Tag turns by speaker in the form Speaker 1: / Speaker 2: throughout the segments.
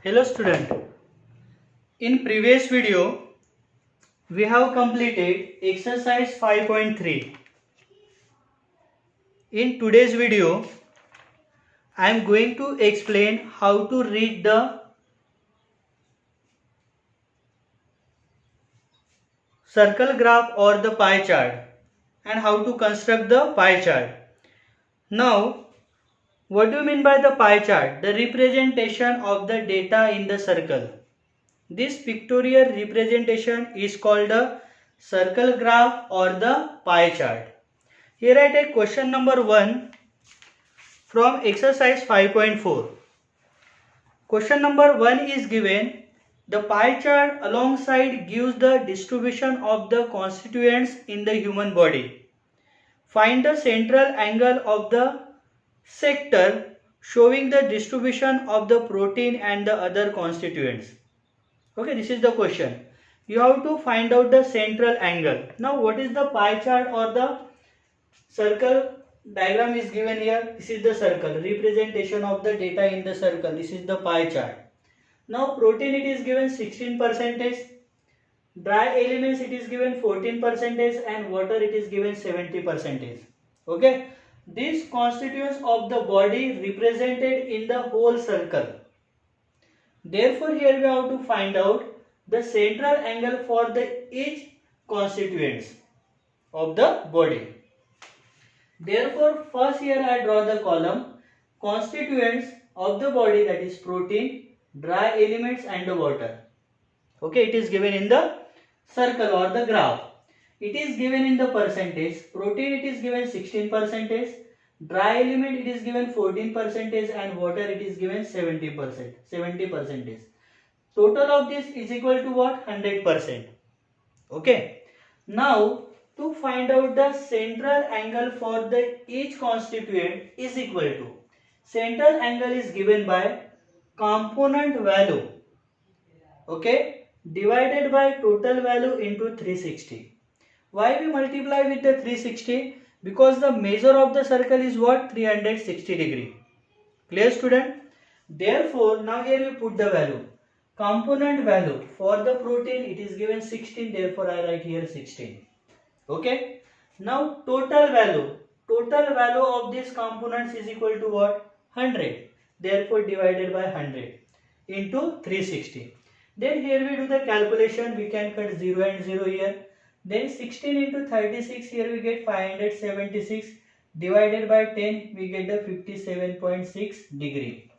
Speaker 1: Hello student. In previous video we have completed exercise 5.3. In today's video I am going to explain how to read the circle graph or the pie chart and how to construct the pie chart. Now what do you mean by the pie chart? The representation of the data in the circle. This pictorial representation is called the circle graph or the pie chart. Here I take question number 1 from exercise 5.4. Question number 1 is given. The pie chart alongside gives the distribution of the constituents in the human body. Find the central angle of the sector showing the distribution of the protein and the other constituents. Okay, this is the question. You have to find out the central angle. Now what is the pie chart or the circle diagram is given here? This is the circle, representation of the data in the circle. This is the pie chart. Now protein it is given 16%, dry elements it is given 14% and water it is given 70%. Okay, these constituents of the body represented in the whole circle. Therefore here we have to find out the central angle for the each constituents of the body. Therefore first here I draw the column constituents of the body, that is protein, dry elements and the water. Okay, it is given in the circle or the graph. It is given in the percentage. Protein it is given 16%, dry element it is given 14% and water it is given 70%. Total of this is equal to what? 100%. Okay. Now to find out the central angle for the each constituent is equal to, central angle is given by component value, okay, divided by total value into 360. Why we multiply with the 360? Because the measure of the circle is what? 360 degree. Clear student? Therefore now here we put the value. Component value for the protein it is given 16, therefore I write here 16. Okay. Now total value of these components is equal to what? 100. Therefore divided by 100 into 360. Then here we do the calculation. We can cut 0 and 0 here. Then 16 into 36, here we get 576, divided by 10 we get the 57.6 degree.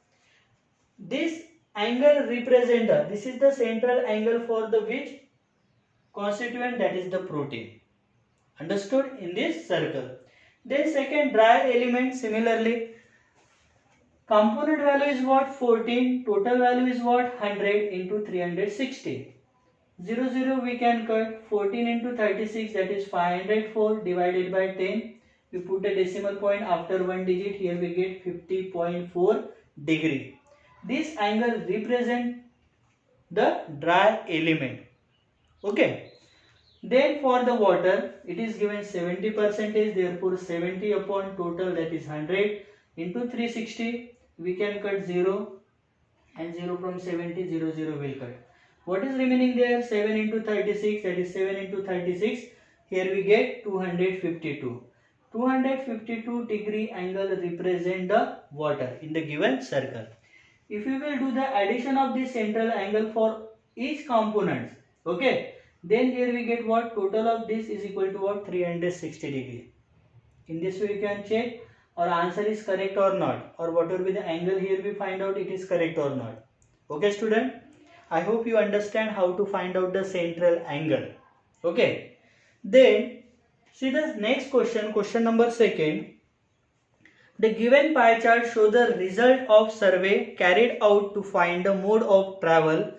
Speaker 1: This angle represents, this is the central angle for the which constituent, that is the protein. Understood? In this circle. Then second, dry element, similarly component value is what? 14, total value is what? 100 into 360. 0 we can cut. 14 into 36, that is 504, divided by 10. We put a decimal point after one digit. Here we get 50.4 degree. This angle represents the dry element. Okay. Then for the water, it is given 70%, therefore 70 upon total, that is 100 into 360. We can cut 0 and 0 from 70, 0 will cut. What is remaining there? 7 into 36, that is 7 into 36. Here we get 252. 252 degree angle represent the water in the given circle. If you will do the addition of the central angle for each component, okay, then here we get what? Total of this is equal to what? 360 degree. In this way you can check our answer is correct or not, or what will be the angle here we find out it is correct or not. Okay student, I hope you understand how to find out the central angle. Okay, then see the next question, question number 2. The given pie chart shows the result of survey carried out to find the mode of travel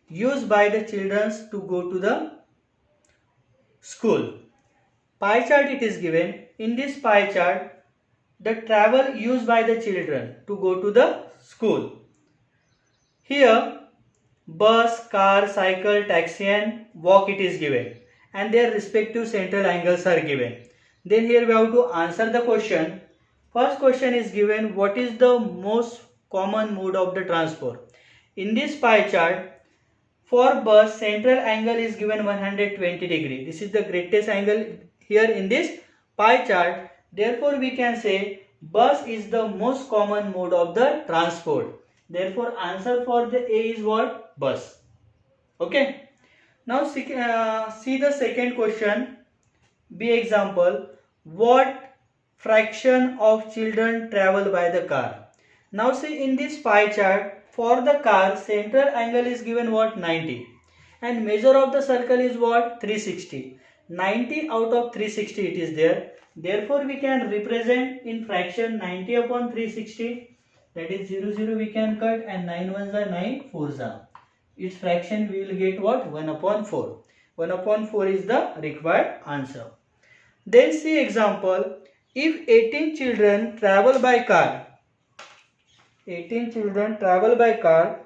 Speaker 1: used by the children to go to the school. Pie chart it is given. In this pie chart, the travel used by the children to go to the school. Here bus, car, cycle, taxi and walk it is given, and their respective central angles are given. Then here we have to answer the question. First question is given, what is the most common mode of the transport? In this pie chart, for bus, central angle is given 120 degree. This is the greatest angle here in this pie chart. Therefore, we can say bus is the most common mode of the transport. Therefore, answer for the A is what? Bus. Okay. Now see the second question. B example. What fraction of children travel by the car? Now see in this pie chart, for the car, central angle is given what? 90. And measure of the circle is what? 360. 90 out of 360 it is there. Therefore, we can represent in fraction 90 upon 360. That is 0, 0 we can cut, and 9 ones are 9, 4s are. Its fraction we will get what? 1 upon 4. 1 upon 4 is the required answer. Then see example. If 18 children travel by car, 18 children travel by car,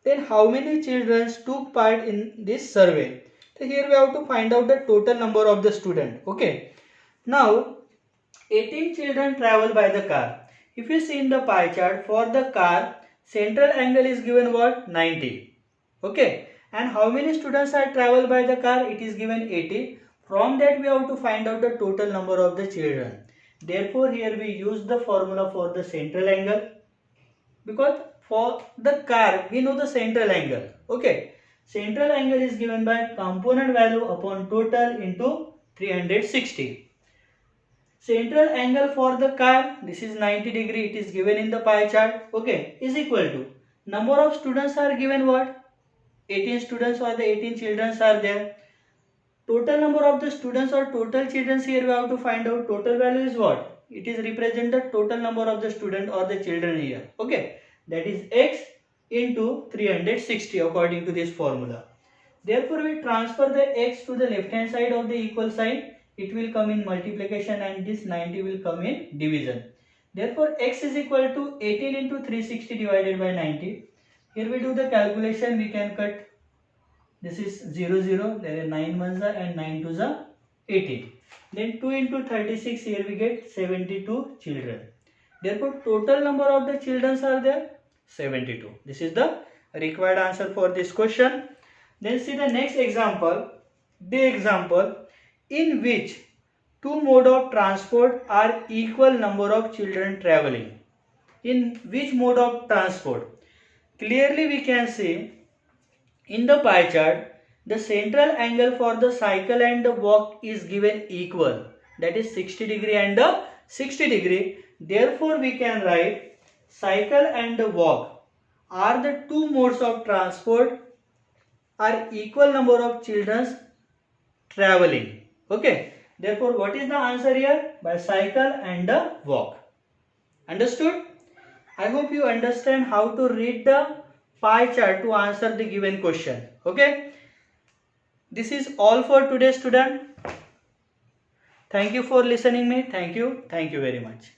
Speaker 1: then how many children took part in this survey? So here we have to find out the total number of the student. Okay. Now 18 children travel by the car. If you see in the pie chart, for the car, central angle is given what? 90. Okay. And how many students are travel by the car? It is given 80. From that we have to find out the total number of the children. Therefore, here we use the formula for the central angle. Because for the car, we know the central angle. Okay. Central angle is given by component value upon total into 360. Central angle for the car, this is 90 degree, it is given in the pie chart. Okay. Is equal to number of students are given what? 18 students or the 18 children are there. Total number of the students or total children, here we have to find out total value is what? It is represent the total number of the student or the children here. Okay. That is x into 360 according to this formula. Therefore, we transfer the x to the left hand side of the equal sign. It will come in multiplication and this 90 will come in division. Therefore, x is equal to 18 into 360 divided by 90. Here we do the calculation, we can cut. This is 0, 0, there are 9 ones are and 9 twos are 18. Then 2 into 36, here we get 72 children. Therefore, total number of the children are there 72. This is the required answer for this question. Then see the next example. The example in which two mode of transport are equal number of children traveling. In which mode of transport? Clearly we can see in the pie chart, the central angle for the cycle and the walk is given equal. That is 60 degree and the 60 degree. Therefore, we can write cycle and the walk are the two modes of transport are equal number of children traveling. Okay. Therefore, what is the answer here? By cycle and the walk. Understood? I hope you understand how to read the pie chart to answer the given question. Okay. This is all for today, student. Thank you for listening me. Thank you. Thank you very much.